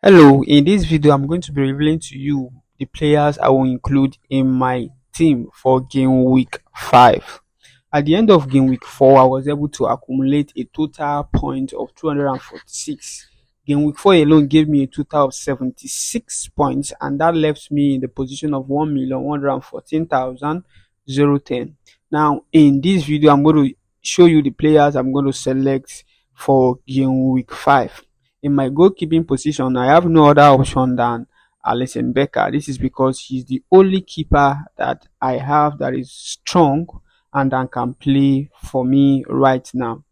Hello, in this video, I'm going to be revealing to you the players I will include in my team for game week 5. At the end of game week 4, I was able to accumulate a total point of 246. Game week 4 alone gave me a total of 76 points, and that left me in the position of 1,114,010. Now, in this video, I'm going to show you the players I'm going to select for game week 5. In my goalkeeping position, I have no other option than Alisson Becker. This is because he's the only keeper that I have that is strong and that can play for me right now.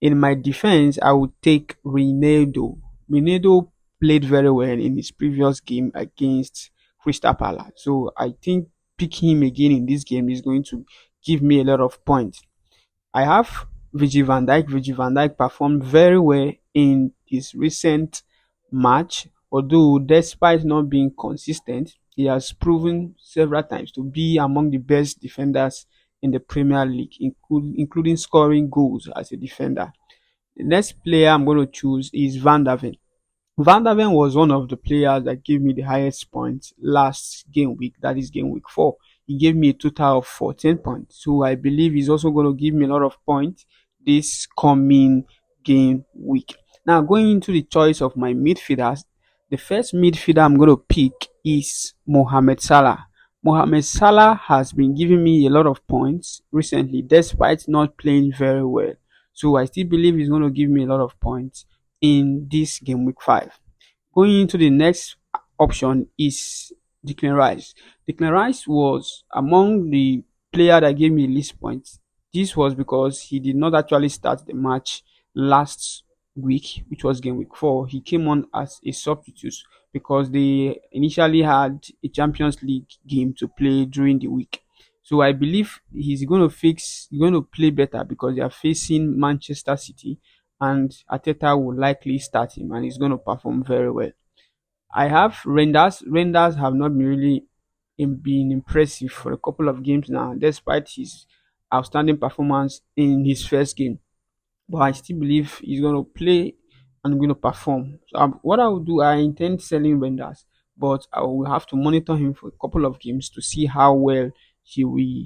In my defense, I would take Ronaldo. Ronaldo played very well in his previous game against Crystal Palace. So I think picking him again in this game is going to give me a lot of points. I have Virgil van Dijk. Virgil van Dijk performed very well in his recent match, although despite not being consistent, he has proven several times to be among the best defenders in the Premier League, including scoring goals as a defender. The next player I'm going to choose is Van der Ven. Van der Ven was one of the players that gave me the highest points last game week, that is game week 4. He gave me a total of 14 points. So I believe he's also going to give me a lot of points this coming game week. Now, going into the choice of my midfielders, the first midfielder I'm going to pick is Mohamed Salah. Mohamed Salah has been giving me a lot of points recently, despite not playing very well. So I still believe he's going to give me a lot of points in this game week 5. Going into the next option is Declan Rice. Declan Rice was among the player that gave me least points. This was because he did not actually start the match last week, which was game week 4. He came on as a substitute because they initially had a Champions League game to play during the week. So I believe he's going to play better because they are facing Manchester City, and Ateta will likely start him and he's going to perform very well. I have Renders. Renders have not been really been impressive for a couple of games now, despite his outstanding performance in his first game. But I still believe he's going to play and going to perform. So what I will do, I intend selling Renders, but I will have to monitor him for a couple of games to see how well he will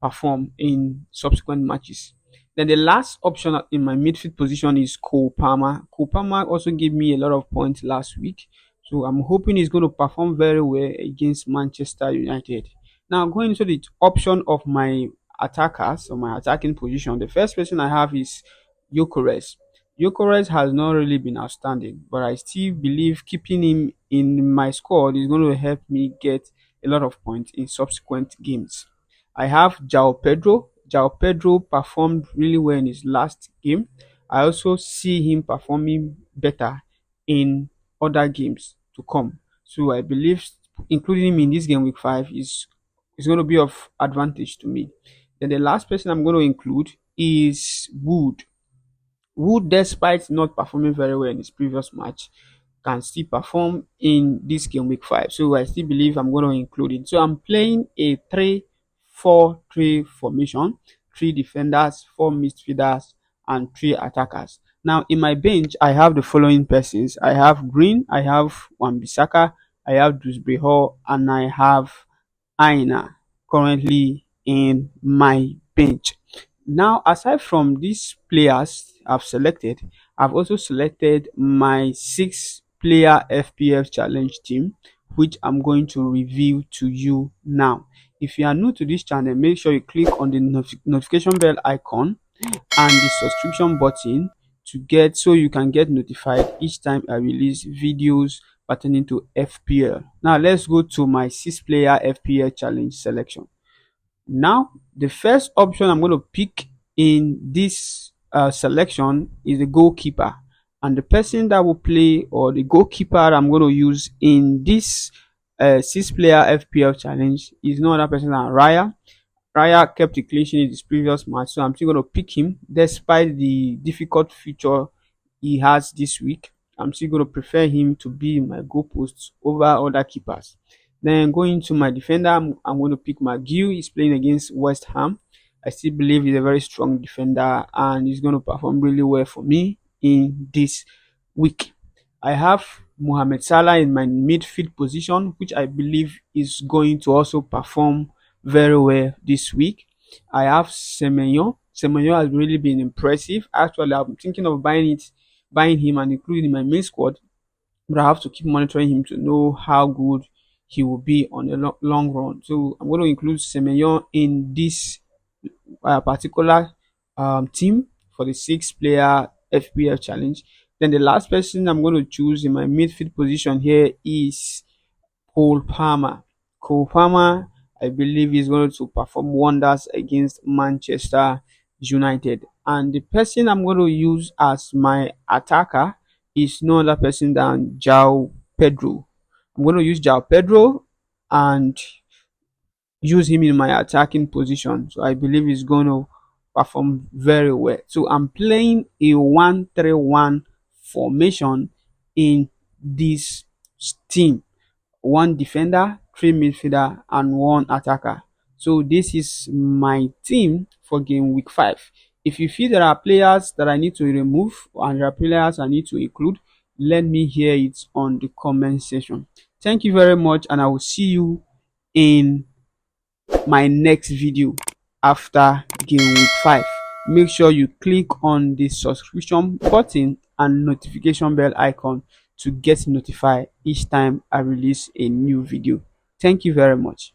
perform in subsequent matches. Then the last option in my midfield position is Cole Palmer. Cole Palmer also gave me a lot of points last week, so I'm hoping he's going to perform very well against Manchester United. Now, going into the option of my attackers or my attacking position, the first person I have is Gyökeres. Gyökeres has not really been outstanding, but I still believe keeping him in my squad is going to help me get a lot of points in subsequent games. I have João Pedro. João Pedro performed really well in his last game. I also see him performing better in other games to come. So I believe including him in this game week 5 is going to be of advantage to me. Then the last person I'm going to include is Wood. Wood, despite not performing very well in his previous match, can still perform in this game week 5. So I still believe I'm going to include it. So I'm playing a 3-4-3 formation, 3 defenders, 4 midfielders, and 3 attackers. Now in my bench, I have the following persons. I have Green, I have Wan-Bissaka, I have Dewsbury Hall, and I have Aina currently in my bench. Now, aside from these players I've selected, I've also selected my 6-player FPL challenge team, which I'm going to review to you now. If you are new to this channel, make sure you click on the notification bell icon and the subscription button to get so you can get notified each time I release videos pertaining to FPL. Now let's go to my 6-player FPL challenge selection. Now, the first option I'm going to pick in this selection is the goalkeeper. And the person that will play, or the goalkeeper I'm going to use in this 6-player FPL challenge, is no other person than Raya. Raya kept a clean sheet in his previous match, so I'm still going to pick him despite the difficult future he has this week. I'm still going to prefer him to be my goalposts over other keepers. Then going to my defender, I'm going to pick McGill. He's playing against West Ham. I still believe he's a very strong defender and he's going to perform really well for me in this week. I have Mohamed Salah in my midfield position, which I believe is going to also perform very well this week. I have Semenyo. Semenyo has really been impressive. Actually, I'm thinking of buying him and including in my main squad, but I have to keep monitoring him to know how good he will be on the long run. So I'm going to include Semenyo in this particular team for the 6 player FPL challenge. Then the last person I'm going to choose in my midfield position here is Cole Palmer. Cole Palmer, I believe, is going to perform wonders against Manchester United. And the person I'm going to use as my attacker is no other person than Jao Pedro. I'm going to use Jao Pedro and use him in my attacking position. So I believe he's going to perform very well. So I'm playing a 1-3-1 formation in this team. One defender, 3 midfielder, and 1 attacker. So this is my team for game week 5. If you feel there are players that I need to remove and there are players I need to include, let me hear it on the comment section. Thank you very much, and I will see you in my next video after game week 5. Make sure you click on the subscription button and notification bell icon to get notified each time I release a new video. Thank you very much.